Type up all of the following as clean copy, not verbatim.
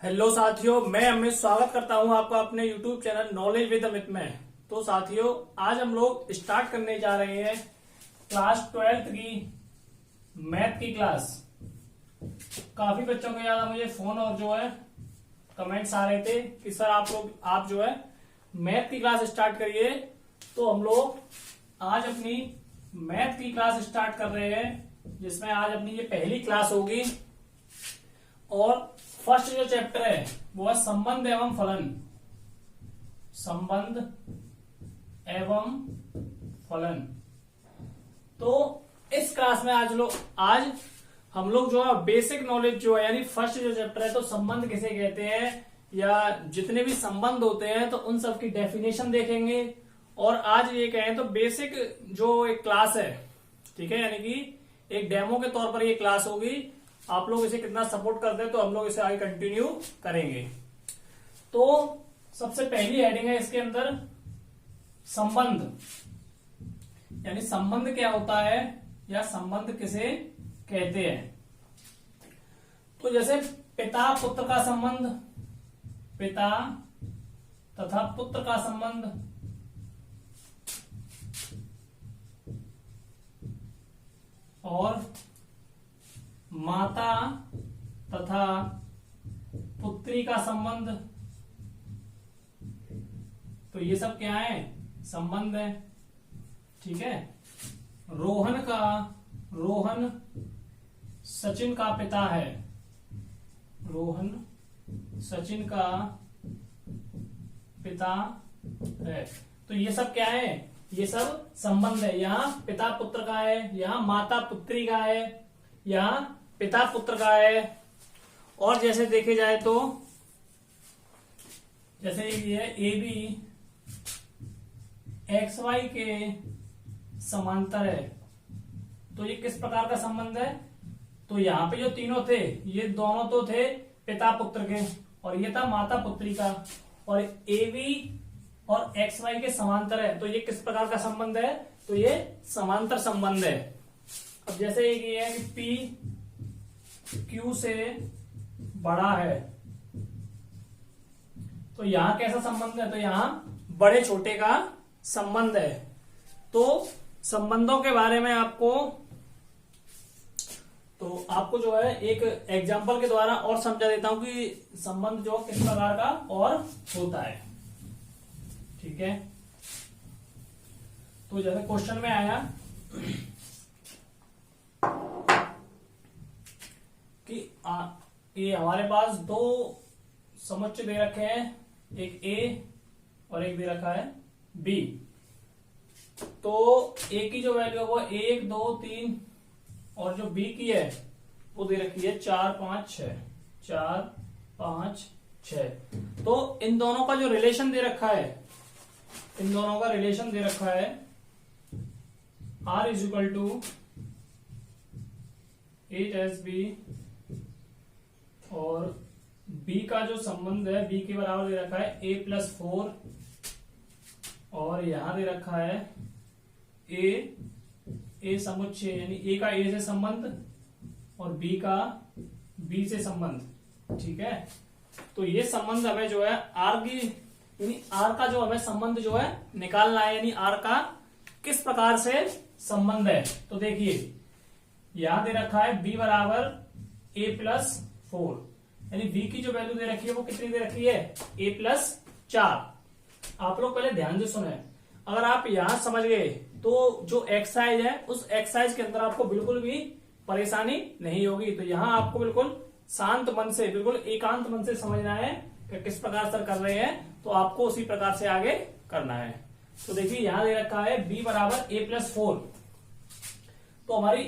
Hello साथियों, मैं अमित स्वागत करता हूं आपका अपने YouTube channel knowledge with Amit में। तो साथियों, आज हम लोग स्टार्ट करने जा रहे हैं क्लास 12th की मैथ की क्लास। काफी बच्चों के याद मुझे फोन और जो है कमेंट्स आ रहे थे कि सर आप जो है मैथ की क्लास स्टार्ट करिए। तो हम लोग आज अपनी मैथ की क्लास स्टार्ट कर रहे हैं, जिसमें आज अपनी ये पहली क्लास होगी। और फर्स्ट जो चैप्टर है वो है संबंध एवं फलन। संबंध एवं फलन। तो इस क्लास में आज हम लोग जो है बेसिक नॉलेज जो है, यानी फर्स्ट जो चैप्टर है, तो संबंध किसे कहते हैं या जितने भी संबंध होते हैं तो उन सब की डेफिनेशन देखेंगे। और आज ये कहें तो बेसिक जो एक क्लास है, ठीक है, यानी कि एक डेमो के तौर पर ये क्लास होगी। आप लोग इसे कितना सपोर्ट करते हैं तो हम लोग इसे आगे कंटिन्यू करेंगे। तो सबसे पहली हेडिंग है इसके अंदर संबंध, यानी संबंध क्या होता है या संबंध किसे कहते हैं। तो जैसे पिता पुत्र का संबंध, पिता तथा पुत्र का संबंध, और माता तथा पुत्री का संबंध, तो ये सब क्या है, संबंध है। ठीक है। रोहन सचिन का पिता है। रोहन सचिन का पिता है। तो ये सब क्या है, ये सब संबंध है। यहाँ पिता पुत्र का है, यहाँ माता पुत्री का है, यहाँ पिता पुत्र का है। और जैसे देखे जाए तो जैसे ये ए बी एक्स वाई के समांतर है, तो ये किस प्रकार का संबंध है। तो यहाँ पे जो तीनों थे ये दोनों तो थे पिता पुत्र के, और ये था माता पुत्री का। और ए बी और एक्स वाई के समांतर है, तो ये किस प्रकार का संबंध है, तो ये समांतर संबंध है। अब जैसे ये है कि पी क्यू से बड़ा है, तो यहां कैसा संबंध है, तो यहां बड़े छोटे का संबंध है। तो संबंधों के बारे में आपको जो है एक एग्जांपल के द्वारा और समझा देता हूं कि संबंध जो किस प्रकार का और होता है। ठीक है। तो जैसे क्वेश्चन में आया कि ये हमारे पास दो समुच्चय दे रखे हैं, एक ए और एक दे रखा है बी। तो ए की जो वैल्यू है वो 1 2 3, और जो बी की है वो दे रखी है 4 5 6। 4 5 6। तो इन दोनों का जो रिलेशन दे रखा है, इन दोनों का रिलेशन दे रखा है R = 8SB, और B का जो संबंध है B के बराबर दे रखा है A+4, और यहां दे रखा है A समुच्चय, यानी A का A से संबंध और B का B से संबंध। ठीक है। तो ये संबंध हमें जो है R का जो हमें संबंध जो है निकालना है, यानी R का किस प्रकार से संबंध है। तो देखिए यहां दे रखा है B = A+4, यानी B की जो वैल्यू दे रखी है वो कितनी दे रखी है, A+4। आप लोग पहले ध्यान से सुने, अगर आप यहां समझ गए तो जो एक्सरसाइज है उस एक्सरसाइज के अंदर आपको बिल्कुल भी परेशानी नहीं होगी। तो यहां आपको बिल्कुल शांत मन से, बिल्कुल एकांत मन से समझना है कि किस प्रकार सर कर रहे हैं, तो आपको उसी प्रकार से आगे करना है। तो देखिए यहां दे रखा है B = A+4, तो हमारी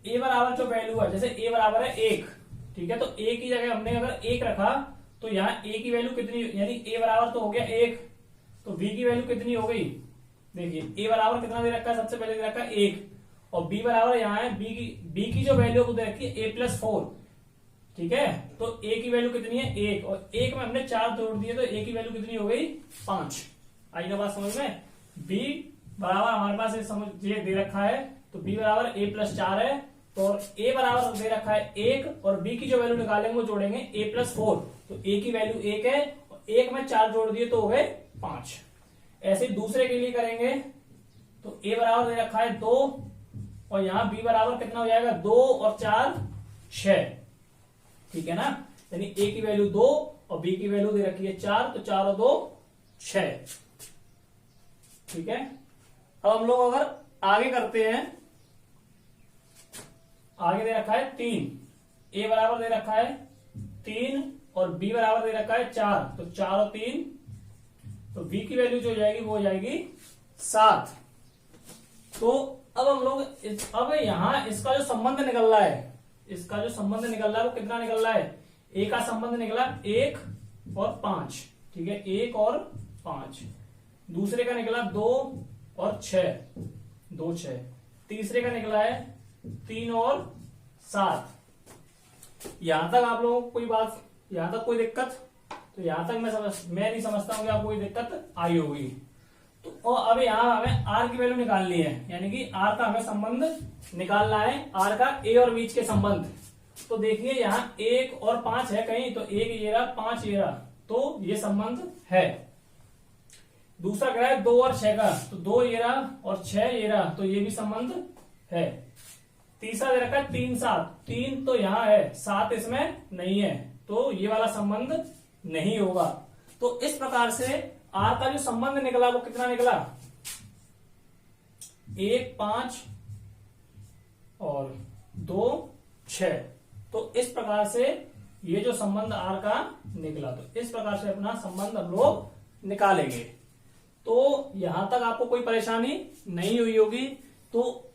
A बराबर जो वैल्यू है, जैसे A बराबर है 1, ठीक है, तो A की जगह हमने अगर 1 रखा तो यहाँ A की वैल्यू कितनी, यानी A बराबर तो हो गया 1, तो B की वैल्यू कितनी हो गई। देखिए A बराबर कितना दे रखा है, सबसे पहले दे रखा है 1, और B बराबर यहाँ है B की जो वैल्यू वो दे रखी है A+4। ठीक है। तो A की वैल्यू कितनी है 1, और 1 में हमने 4 जोड़ दिए, तो A की वैल्यू कितनी हो गई 5। आई ना बात समझ में। B बराबर हमारे पास ये दे रखा है, तो B = A+4 है, तो a बराबर दे रखा है 1 और b की जो वैल्यू निकालेंगे वो जोड़ेंगे a+4, तो a की वैल्यू 1 है और 1 में 4 जोड़ दिए तो हो गए 5। ऐसे ही दूसरे के लिए करेंगे तो a बराबर दे रखा है 2 और यहां b बराबर कितना हो जाएगा 2 और 4 6, ठीक है ना। यानी a की वैल्यू 2 और b की वैल्यू दे रखी है 4, तो 4 और 2 6, ठीक है। अब हम लोग अगर आगे करते हैं, आगे दे रखा है 3, a बराबर दे रखा है 3 और b बराबर दे रखा है 4, तो 4 और 3, तो b की वैल्यू जो हो जाएगी वो हो जाएगी 7। तो अब हम लोग अब यहां इसका जो संबंध निकल रहा है, इसका जो संबंध निकल रहा है वो कितना निकल रहा है, a का संबंध निकला 1 और 5, ठीक है, 1 और 5। दूसरे का निकला 2 और 6, 2 6। तीसरे का निकला है 3 और 7। यहां तक आप लोगों को कोई बात, यहां तक कोई दिक्कत? तो यहां तक मैं नहीं समझता हूं कि आपको कोई दिक्कत आई होगी। तो और अब यहां हमें r की वैल्यू निकालनी है, यानी कि r का हमें संबंध निकालना है, r का a और बीच के संबंध। तो देखिए यहाँ 1 और 5 है कहीं, तो 1 ये रहा 5 ये रहा, तो ये संबंध है। दूसरा कह रहा है 2 और 6 का, तो 2 ये रहा और 6 ये रहा, तो ये भी संबंध है। तीसरा दे रखा है 3 7, 3 तो यहाँ है 7 इसमें नहीं है, तो ये वाला संबंध नहीं होगा। तो इस प्रकार से r का जो संबंध निकला वो कितना निकला, 1 5 और 2 6। तो इस प्रकार से ये जो संबंध r का निकला, तो इस प्रकार से अपना संबंध हम लोग निकालेंगे। तो यहां तक आपको कोई परेशानी नहीं हुई होगी। तो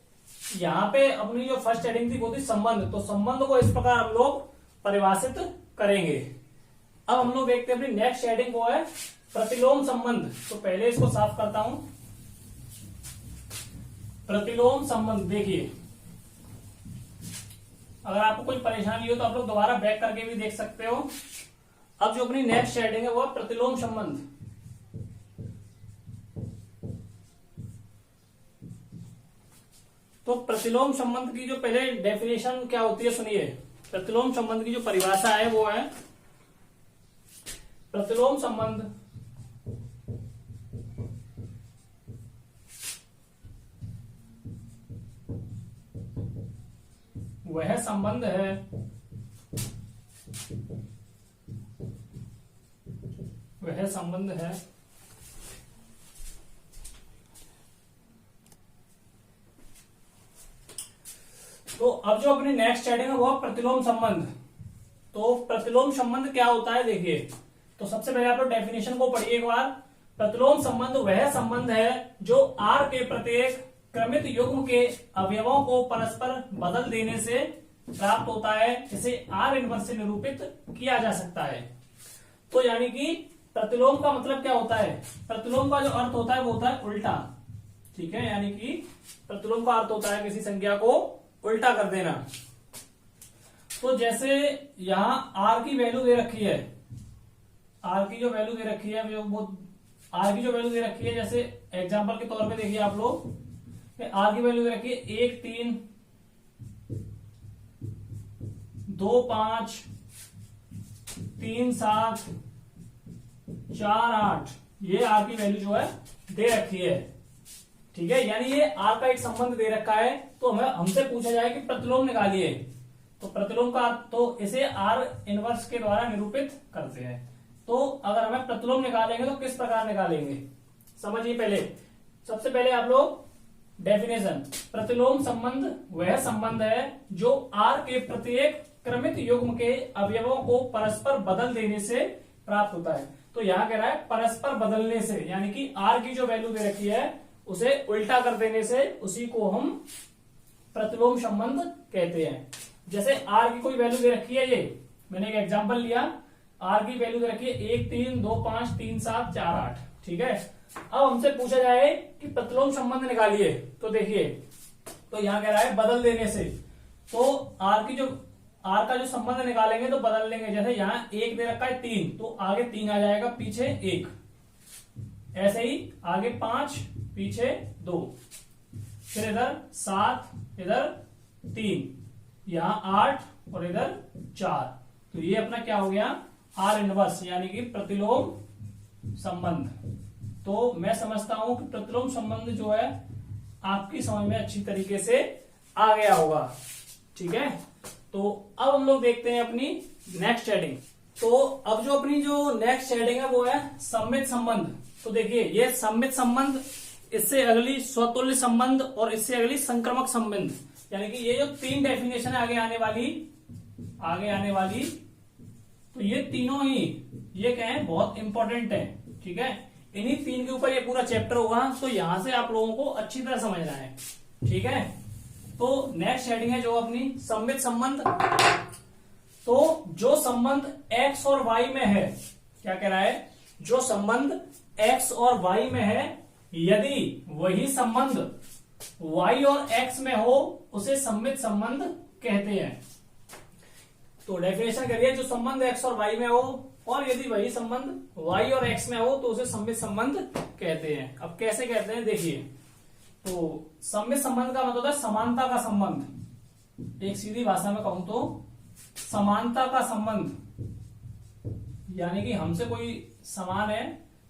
यहां पे अपनी जो फर्स्ट हेडिंग थी वो थी संबंध, तो संबंध को इस प्रकार हम लोग परिभाषित करेंगे। अब हम लोग देखते हैं अपनी नेक्स्ट हेडिंग वो है प्रतिलोम संबंध। तो पहले इसको साफ करता हूं। प्रतिलोम संबंध, देखिए अगर आपको कोई परेशानी हो तो आप लोग दोबारा बैक करके भी देख सकते हो। अब जो अपनी नेक्स्ट हेडिंग है वो है प्रतिलोम संबंध। तो प्रतिलोम संबंध की जो पहले डेफिनेशन क्या होती है सुनिए। प्रतिलोम संबंध की जो परिभाषा है वो है, प्रतिलोम संबंध वह संबंध है तो अब जो अपनी नेक्स्ट हेडिंग है वो प्रतिलोम संबंध। तो प्रतिलोम संबंध क्या होता है देखिए। तो सबसे पहले आप लोग डेफिनेशन को पढ़िए एक बार। प्रतिलोम संबंध वह संबंध है जो r के प्रत्येक क्रमित युग्म के अवयवों को परस्पर बदल देने से प्राप्त होता है। इसे r इनवर्स से निरूपित किया जा सकता है। तो यानी कि प्रतिलोम का मतलब क्या होता है, प्रतिलोम का जो अर्थ होता है वो होता है उल्टा, ठीक है। यानी कि प्रतिलोम का अर्थ होता है किसी संख्या को उल्टा कर देना। तो जैसे यहां r की वैल्यू दे रखी है, r की जो वैल्यू दे रखी है r की जो वैल्यू दे रखी है, जैसे एग्जांपल के तौर पे देखिए आप लोग, r की वैल्यू दे रखी है 1 3 2 5 3 7 4 8, ये r की वैल्यू जो है दे रखी है, ठीक है। यानी ये r का एक संबंध दे रखा है। तो हमें हमसे पूछा जाए कि प्रतिलोम निकालिए, तो प्रतिलोम का तो इसे r इनवर्स के द्वारा निरूपित करते हैं। तो अगर हमें प्रतिलोम निकालेंगे तो किस प्रकार निकालेंगे समझिए। पहले सबसे पहले आप लोग डेफिनेशन, प्रतिलोम संबंध वह संबंध है जो r के प्रत्येक क्रमित युग्म के अवयवों को परस्पर बदल देने से प्राप्त होता है। तो यहां कह रहा है परस्पर बदलने से, यानी कि r की जो वैल्यू दे रखी है उसे उल्टा कर देने से, उसी को हम प्रतिलोम संबंध कहते हैं। जैसे r की कोई वैल्यू दे रखी है, ये मैंने एक एग्जांपल लिया, r की वैल्यू दे रखी है 1 3 2 5 3 7 4 8, ठीक है। अब हमसे पूछा जाए कि प्रतिलोम संबंध निकालिए, तो देखिए, तो यहां कह रहा है बदल देने से। तो r का जो संबंध निकालेंगे तो बदल लेंगे। जैसे यहाँ 1 दे रखा है 3, तो आगे 3 आ जाएगा, पीछे 1, ऐसे ही आगे 5 पीछे 2, फिर इधर 7 इधर 3, यहाँ 8 और इधर 4, तो ये अपना क्या हो गया आर इनवर्स यानी कि प्रतिलोम संबंध। तो मैं समझता हूं कि प्रतिलोम संबंध जो है आपकी समझ में अच्छी तरीके से आ गया होगा। ठीक है, तो अब हम लोग देखते हैं अपनी नेक्स्ट हेडिंग। तो अब जो अपनी जो नेक्स्ट हेडिंग है वो है सममित संबंध। तो देखिए ये सममित संबंध, इससे अगली स्वतुल्य संबंध और इससे अगली संक्रमक संबंध, यानी कि ये जो 3 डेफिनेशन है आगे आने वाली, तो ये तीनों ही ये क्या है बहुत इंपॉर्टेंट है। ठीक है, इन्हीं 3 के ऊपर ये पूरा चैप्टर होगा, तो यहां से आप लोगों को अच्छी तरह समझना है। ठीक है, तो नेक्स्ट हेडिंग है जो अपनी सममित संबंध। तो जो संबंध x और y में है, क्या कह रहा है, जो संबंध x और y में है, यदि वही संबंध y और x में हो उसे सममित संबंध कहते हैं। तो डेफिनेशन करिए, जो संबंध x और y में हो और यदि वही संबंध y और x में हो तो उसे सममित संबंध कहते हैं। अब कैसे कहते हैं देखिए, तो सममित संबंध का मतलब होता है समानता का संबंध। एक सीधी भाषा में कहूं तो समानता का संबंध, यानी कि हमसे कोई समान है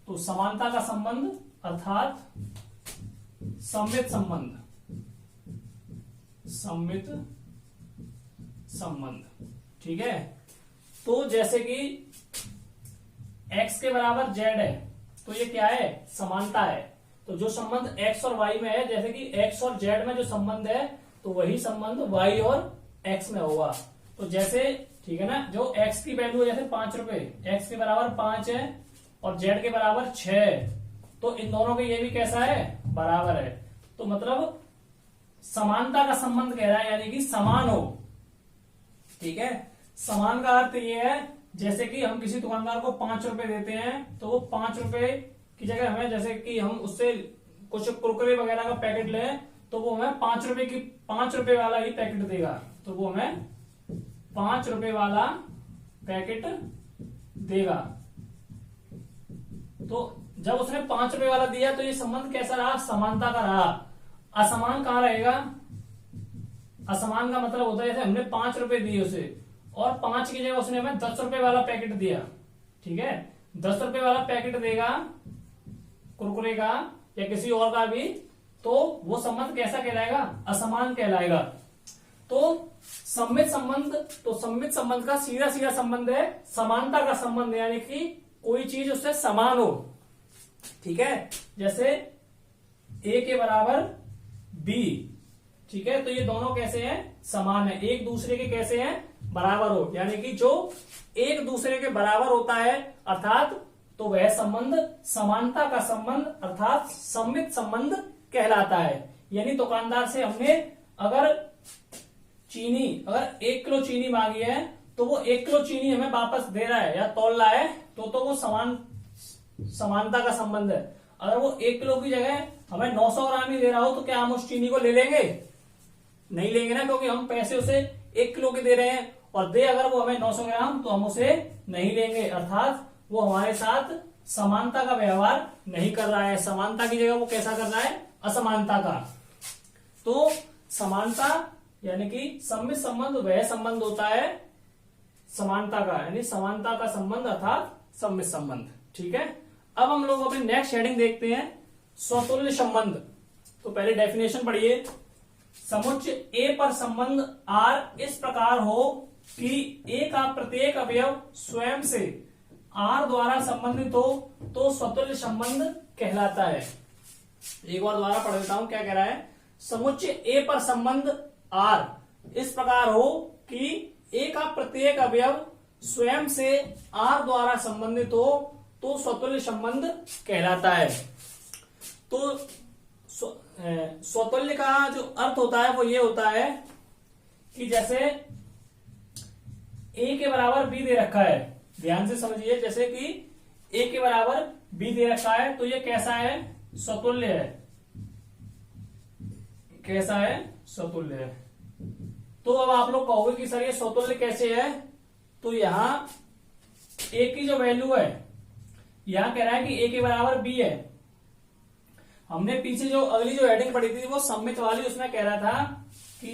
तो समानता का संबंध अर्थात सममित संबंध, सममित संबंध। ठीक है, तो जैसे कि x के बराबर z है तो ये क्या है समानता है। तो जो संबंध x और y में है, जैसे कि x और z में जो संबंध है तो वही संबंध y और x में होगा। तो जैसे ठीक है ना, जो x की वैल्यू है जैसे 5 रुपए, x के बराबर 5 है और z के बराबर 6 है, तो इन दोनों के ये भी कैसा है बराबर है। तो मतलब समानता का संबंध कह रहा है, यानी कि समान हो। ठीक है, समान का अर्थ ये है जैसे कि हम किसी दुकानदार को 5 रुपए देते हैं तो वो 5 रुपए की जगह हमें, जैसे कि हम उससे कुछ कुरकुरे वगैरह का पैकेट लें तो वो हमें 5 रुपए वाला ही पैकेट देगा, तो वो हमें 5 रुपए वाला पैकेट देगा। तो जब उसने 5 रुपए वाला दिया तो ये संबंध कैसा रहा, समानता का रहा। असमान कहां रहेगा, असमान का मतलब होता है जैसे हमने 5 रुपए दिए उसे और 5 की जगह उसने हमें 10 रुपए वाला पैकेट दिया। ठीक है, 10 रुपए वाला पैकेट देगा कुरकुरे का या किसी और का भी, तो वो संबंध कैसा कहलाएगा, असमान कहलाएगा। तो सममित संबंध, तो सममित संबंध का सीधा सीधा संबंध है समानता का संबंध, यानी कि कोई चीज उससे समान हो। ठीक है, जैसे a के बराबर b। ठीक है, तो ये दोनों कैसे हैं समान है, एक दूसरे के कैसे हैं बराबर हो, यानी कि जो एक दूसरे के बराबर होता है अर्थात तो वह संबंध समानता का संबंध अर्थात सममित संबंध कहलाता है। यानी दुकानदार से हमने अगर 1 किलो चीनी मांगी है तो वो 1 किलो चीनी हमें वापस दे रहा है या तौल रहा है तो वो समानता का संबंध है। अगर वो 1 किलो की जगह हमें 900 ग्राम ही दे रहा हो तो क्या हम उस चीनी को ले लेंगे, नहीं लेंगे ना, क्योंकि हम पैसे उसे 1 किलो के दे रहे हैं और दे अगर वो हमें 900 ग्राम तो हम उसे नहीं लेंगे, अर्थात वो हमारे साथ समानता का व्यवहार नहीं कर रहा है। समानता की जगह वो कैसा कर रहा है, असमानता का। तो समानता यानी कि सममित संबंध वह संबंध होता है समानता का, यानी समानता का संबंध अर्थात सममित संबंध। ठीक है, अब हम लोग अपनी नेक्स्ट हेडिंग देखते हैं स्वतुल्य संबंध। तो पहले डेफिनेशन पढ़िए, समुच्चय A पर संबंध R इस प्रकार हो कि A का प्रत्येक अवयव स्वयं से R द्वारा संबंधित हो तो स्वतुल्य संबंध कहलाता है। एक बार द्वारा पढ़ देता हूं क्या कह रहा है, समुच्चय A पर संबंध R इस प्रकार हो कि A का प्रत्येक अवयव स्वयं से R द्वारा संबंधित हो तो स्वतुल्य संबंध कहलाता है। तो स्वतुल्य का जो अर्थ होता है वो ये होता है कि जैसे A के बराबर B दे रखा है, ध्यान से समझिए, जैसे कि A के बराबर B दे रखा है तो ये कैसा है, स्वतुल्य है। कैसा है, स्वतुल्य है। तो अब आप लोग कहोगे कि सर ये स्वतुल्य कैसे है, तो यहां A की जो वैल्यू है, यहां कह रहा है कि A के बराबर B है। हमने पीछे जो अगली जो हेडिंग पढ़ी थी वो सममित वाली, उसमें कह रहा था कि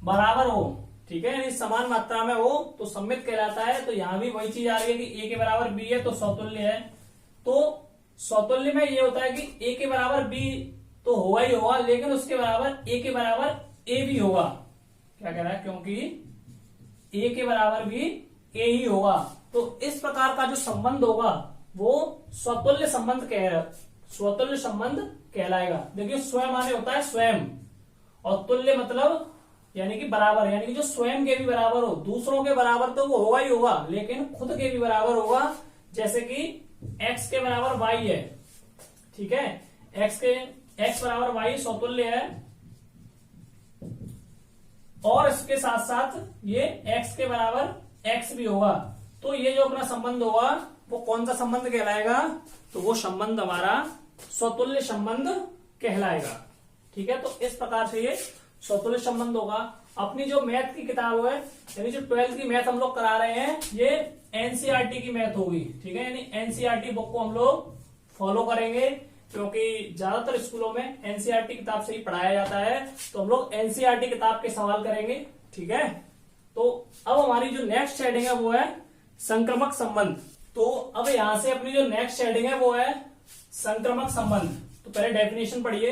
बराबर हो। ठीक है, यानी समान मात्रा में हो तो सममित कहलाता है। तो यहां भी वही चीज आ रही है कि ए के बराबर बी है तो समतुल्य है। तो समतुल्य में ये होता है कि ए के बराबर बी तो होगा ही होगा, लेकिन उसके बराबर ए के बराबर ए भी होगा। क्या कह रहा है, क्योंकि ए के बराबर भी ए ही होगा। तो इस प्रकार का जो संबंध होगा वो स्वतुल्य संबंध कहलाएगा। देखिए स्वयं माने होता है स्वयं, और तुल्य मतलब यानी कि बराबर, यानी कि जो स्वयं के भी बराबर हो। दूसरों के बराबर तो वो होगा ही होगा, लेकिन खुद के भी बराबर होगा। जैसे कि x के बराबर y है, ठीक है, x बराबर y स्वतुल्य है, और इसके साथ साथ ये x के बराबर x भी होगा। तो ये जो अपना संबंध होगा वो कौन सा संबंध कहलाएगा, तो वो संबंध हमारा स्वतुल्य संबंध कहलाएगा। ठीक है, तो इस प्रकार से ये स्वतुल्य संबंध होगा। अपनी जो मैथ की किताब है, यानी जो 12th की मैथ हम लोग करा रहे हैं, ये एनसीईआरटी की मैथ होगी। ठीक है, यानी एनसीईआरटी बुक को हम लोग फॉलो करेंगे, क्योंकि ज्यादातर स्कूलों में एनसीईआरटी किताब से ही पढ़ाया जाता है। तो हम लोग एनसीईआरटी किताब के सवाल करेंगे। ठीक है, तो अब हमारी जो नेक्स्ट हेडिंग है वो है संक्रमक संबंध। तो अब यहां से अपनी जो नेक्स्ट हेडिंग है वो है संक्रमक संबंध। तो पहले डेफिनेशन पढ़िए।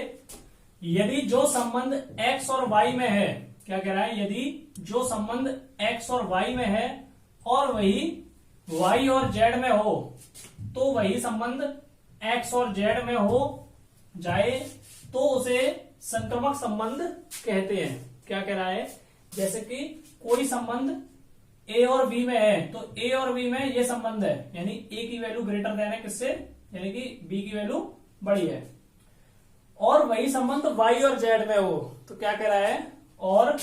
यदि जो संबंध x और y में है, क्या कह रहा है, यदि जो संबंध x और y में है और वही y और z में हो, तो वही संबंध x और z में हो जाए तो उसे संक्रमक संबंध कहते हैं। क्या कह रहा है, जैसे कि कोई संबंध a और b में है, तो a और b में ये संबंध है, यानी a की वैल्यू ग्रेटर देन है किससे, यानी कि b की वैल्यू बड़ी है, और वही संबंध y और z में हो, तो क्या कह रहा है, और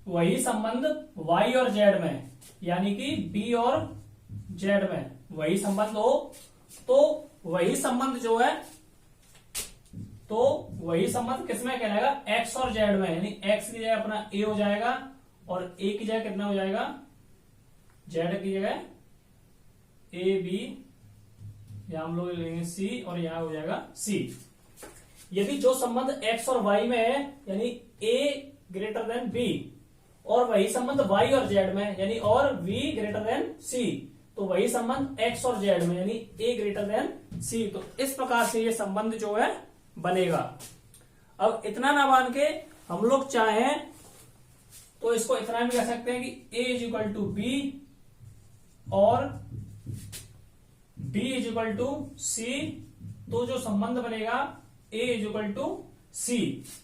वही संबंध y और z में, यानी कि b और z में वही संबंध हो, तो वही संबंध जो है, तो वही संबंध किसमें कहलाएगा, x और z में, यानी x की जगह अपना a हो जाएगा और a की जगह कितना हो जाएगा, z की जगह a b, यहां हम लोग लेंगे c और यहां हो जाएगा c। यदि जो संबंध x और y में है, यानी a ग्रेटर देन b, और वही संबंध y और z में, यानी और v ग्रेटर देन c, तो वही संबंध x और z में, यानी a ग्रेटर देन c। तो इस प्रकार से ये संबंध जो है बनेगा। अब इतना ना मान के हम लोग चाहें तो इसको इतना भी कह सकते हैं कि a is equal to B और b is equal to C, तो जो संबंध बनेगा a is equal to C.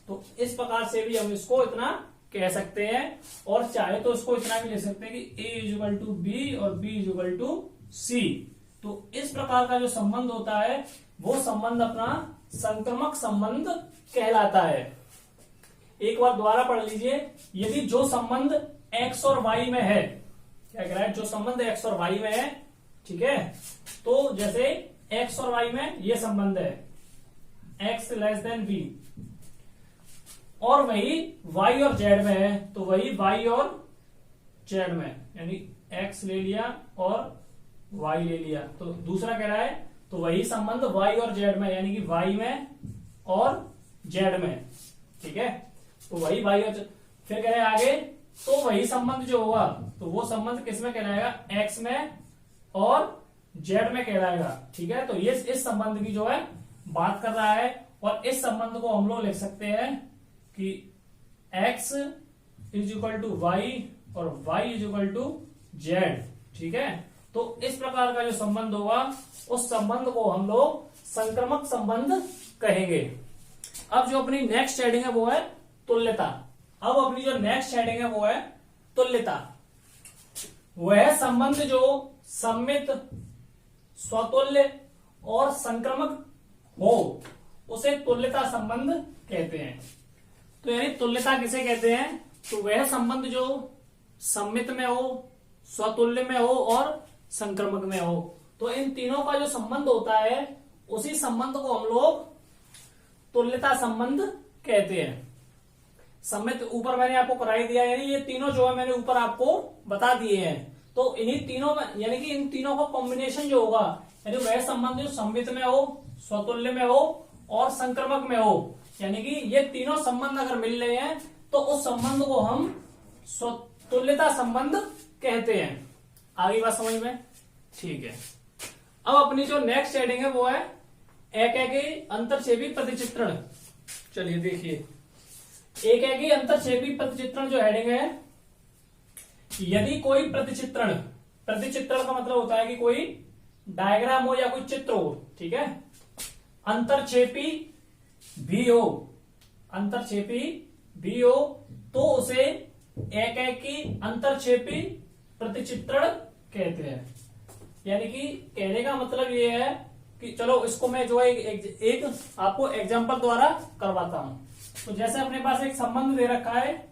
तो इस प्रकार से भी हम इसको इतना कह सकते हैं, और चाहे तो इसको इतना भी ले सकते हैं कि a is equal to B और b is equal to C. तो इस प्रकार का जो संबंध होता है वो संबंध अपना संक्रमक संबंध कहलाता है। एक बार दोबारा पढ़ लीजिए। यदि जो संबंध x और y में है, क्या कह रहा है, जो संबंध x और y में है, ठीक है, तो जैसे x और y में ये संबंध है x लेस देन b, और वही y और z में है, तो वही y और z में, यानी x ले लिया और y ले लिया, तो दूसरा कह रहा है तो वही संबंध y और z में, यानी कि y में और z में, ठीक है, तो वही y और फिर कह रहे हैं आगे, तो वही संबंध जो होगा तो वो संबंध किसमें कहलाएगा, x में और z में कहलाएगा। ठीक है, तो ये इस संबंध की जो है बात कर रहा है, और इस संबंध को हम लोग लिख सकते हैं कि x is equal to Y और y is equal to z। ठीक है, तो इस प्रकार का जो संबंध होगा उस संबंध को हम लोग संक्रमक संबंध कहेंगे। अब जो अपनी नेक्स्ट हेडिंग है वो है तुल्यता। अब अपनी जो नेक्स्ट हेडिंग है वो है तुल्यता। वह संबंध जो सम्मित, स्वतुल्य और संक्रमक हो उसे तुल्यता संबंध कहते हैं। तो यानी तुल्यता किसे कहते हैं, तो वह संबंध जो सम्मित में हो, स्वतुल्य में हो और संक्रमक में हो। तो इन तीनों का जो संबंध होता है उसी संबंध को हम लोग तुल्यता संबंध कहते हैं। सम्मित ऊपर मैंने आपको कराई दिया, यानी ये तीनों जो है मैंने ऊपर आपको बता दिए हैं। तो इन्हीं तीनों में, यानी कि इन तीनों का कॉम्बिनेशन जो होगा, यानी वह संबंध जो सम्मित में हो, स्वतुल्य में हो और संक्रमक में हो, यानी कि ये तीनों संबंध अगर मिल रहे हैं तो उस संबंध को हम तुल्यता संबंध कहते हैं। आगे बात समझ में? ठीक है। अब अपनी जो नेक्स्ट हेडिंग है वो है एकेकी अंतरछेदी प्रतिचित्रण। चलिए देखिए, एकेकी अंतरछेदी प्रतिचित्रण जो हेडिंग है, यदि कोई प्रतिचित्रण, प्रतिचित्रण का मतलब होता है कि कोई डायग्राम हो या कोई चित्र हो, ठीक है, अंतरछेपी भी हो, अंतरछेपी भी हो, तो उसे एकेकी अंतरछेपी प्रतिचित्रण कहते हैं। यानी कि कहने का मतलब ये है कि चलो इसको मैं जो है एक आपको एग्जांपल द्वारा करवाता हूं। तो जैसे अपने पास एक संबंध दे रखा है,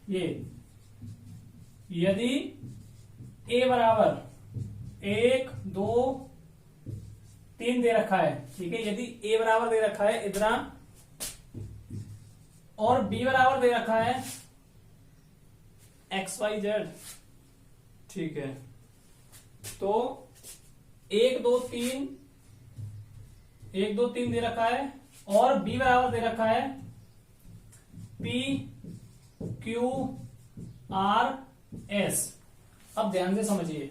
ये यदि ए बराबर 1 2 3 दे रखा है, ठीक है, यदि ए बराबर दे रखा है इतना और बी बराबर दे रखा है XYZ, ठीक है, तो 1 2 3 1 2 3 दे रखा है और बी बराबर दे रखा है PQRS। अब ध्यान से समझिए,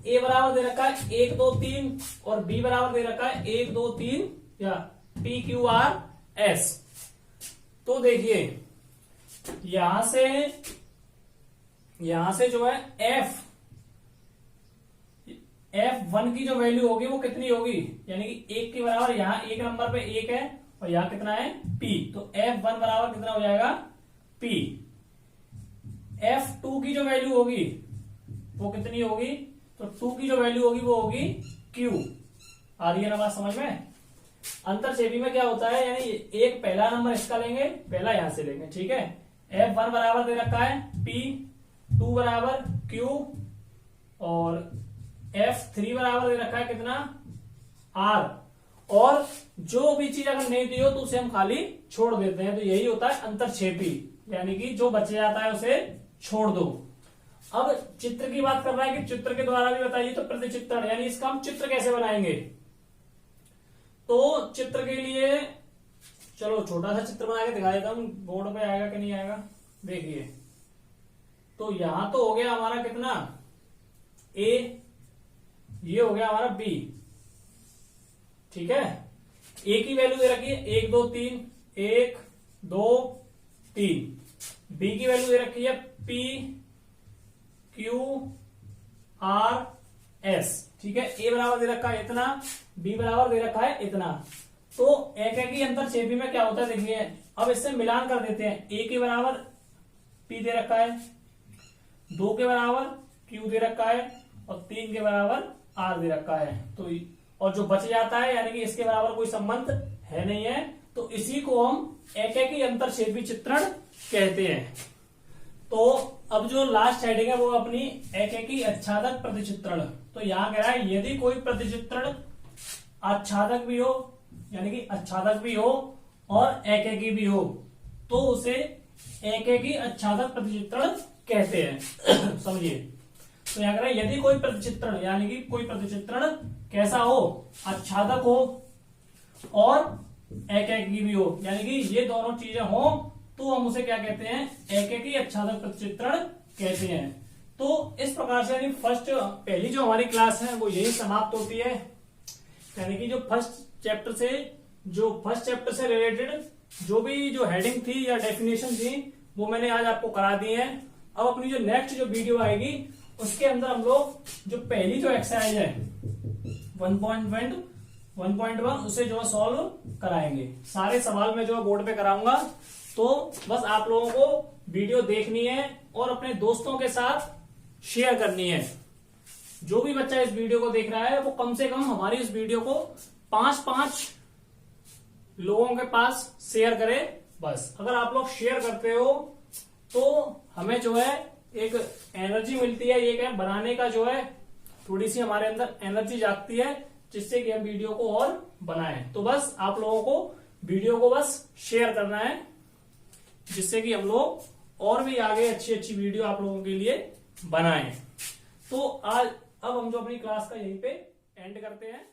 ए बराबर दे रखा है 1 2 3 और बी बराबर दे रखा है 1 2 3 या PQRS। तो देखिए यहां से जो है F1 की जो वैल्यू होगी वो कितनी होगी, यानी कि 1 के बराबर, यहां एक नंबर पे 1 है और यहां कितना है P, तो F1 बराबर कितना हो जाएगा P। F2 की जो वैल्यू होगी वो कितनी होगी, तो 2 की जो वैल्यू होगी वो होगी Q। आ रही है ना बात समझ में? अंतरछेदी में क्या होता है, यानी एक पहला नंबर इसका लेंगे, पहला यहां से लेंगे, ठीक है। F1 बराबर दे रखा है P, 2 बराबर Q और F3 बराबर दे रखा है कितना R। और जो भी चीज अगर नहीं दी हो तो उसे हम खाली छोड़ देते हैं, तो यही होता है अंतरछेदी, यानी कि जो बच जाता है उसे छोड़ दो। अब चित्र की बात कर रहा है कि चित्र के द्वारा भी बताइए, तो प्रतिचित्रण यानी इसका हम चित्र कैसे बनाएंगे। तो चित्र के लिए चलो छोटा सा चित्र बना के दिखा देता हूं, बोर्ड पे आएगा कि नहीं आएगा। देखिए, तो यहां तो हो गया हमारा कितना A, ये हो गया हमारा B, ठीक है। A की वैल्यू दे रखी है 1 2 3, 1 2 3। B की वैल्यू दे रखी है PQRS, ठीक है। A बराबर दे रखा है इतना, B बराबर दे रखा है इतना। तो एकेकी अंतरछेदी में क्या होता है देखिए, अब इससे मिलान कर देते हैं। A के बराबर P दे रखा है, 2 के बराबर Q दे रखा है और 3 के बराबर R दे रखा है। तो और जो बच जाता है यानी कि इसके बराबर कोई संबंध है नहीं है, तो इसी को हम एकेकी अंतरछेदी चित्रण कहते हैं। तो अब जो लास्ट हेडिंग है वो अपनी एकेकी आच्छादक प्रतिचित्रण। तो यहां कह रहा है यदि कोई प्रतिचित्रण आच्छादक भी हो, यानी कि आच्छादक भी हो और एकेकी भी हो, तो उसे एकेकी आच्छादक प्रतिचित्रण कहते हैं। समझिए, तो यहां कह रहा है यदि कोई प्रतिचित्रण, यानी कि कोई प्रतिचित्रण कैसा हो, आच्छादक हो और एकेकी भी हो, यानी कि ये दोनों चीजें हो, तो हम उसे क्या कहते हैं, एकेकी आच्छादक प्रतिचित्रण कहते हैं। तो इस प्रकार से यानी पहली जो हमारी क्लास है वो यही समाप्त होती है। यानी कि जो फर्स्ट चैप्टर से रिलेटेड जो भी जो हेडिंग थी या डेफिनेशन थी वो मैंने आज आपको करा दी है। अब अपनी जो नेक्स्ट जो वीडियो आएगी उसके अंदर हम लोग जो पहली जो एक्सरसाइज है 1.1 उसे जो है सॉल्व कराएंगे। सारे सवाल मैं जो है बोर्ड पे कराऊंगा, तो बस आप लोगों को वीडियो देखनी है और अपने दोस्तों के साथ शेयर करनी है। जो भी बच्चा इस वीडियो को देख रहा है वो कम से कम हमारी इस वीडियो को 5-5 लोगों के पास शेयर करे। बस अगर आप लोग शेयर करते हो तो हमें जो है एक एनर्जी मिलती है, ये क्या बनाने का जो है थोड़ी सी हमारे अंदर एनर्जी जागती है, जिससे कि हम वीडियो को और बनाएं। तो बस आप लोगों को वीडियो को बस शेयर करना है, जिससे कि हम लोग और भी आगे अच्छी अच्छी वीडियो आप लोगों के लिए बनाएं। तो आज अब हम जो अपनी क्लास का यहीं पे एंड करते हैं।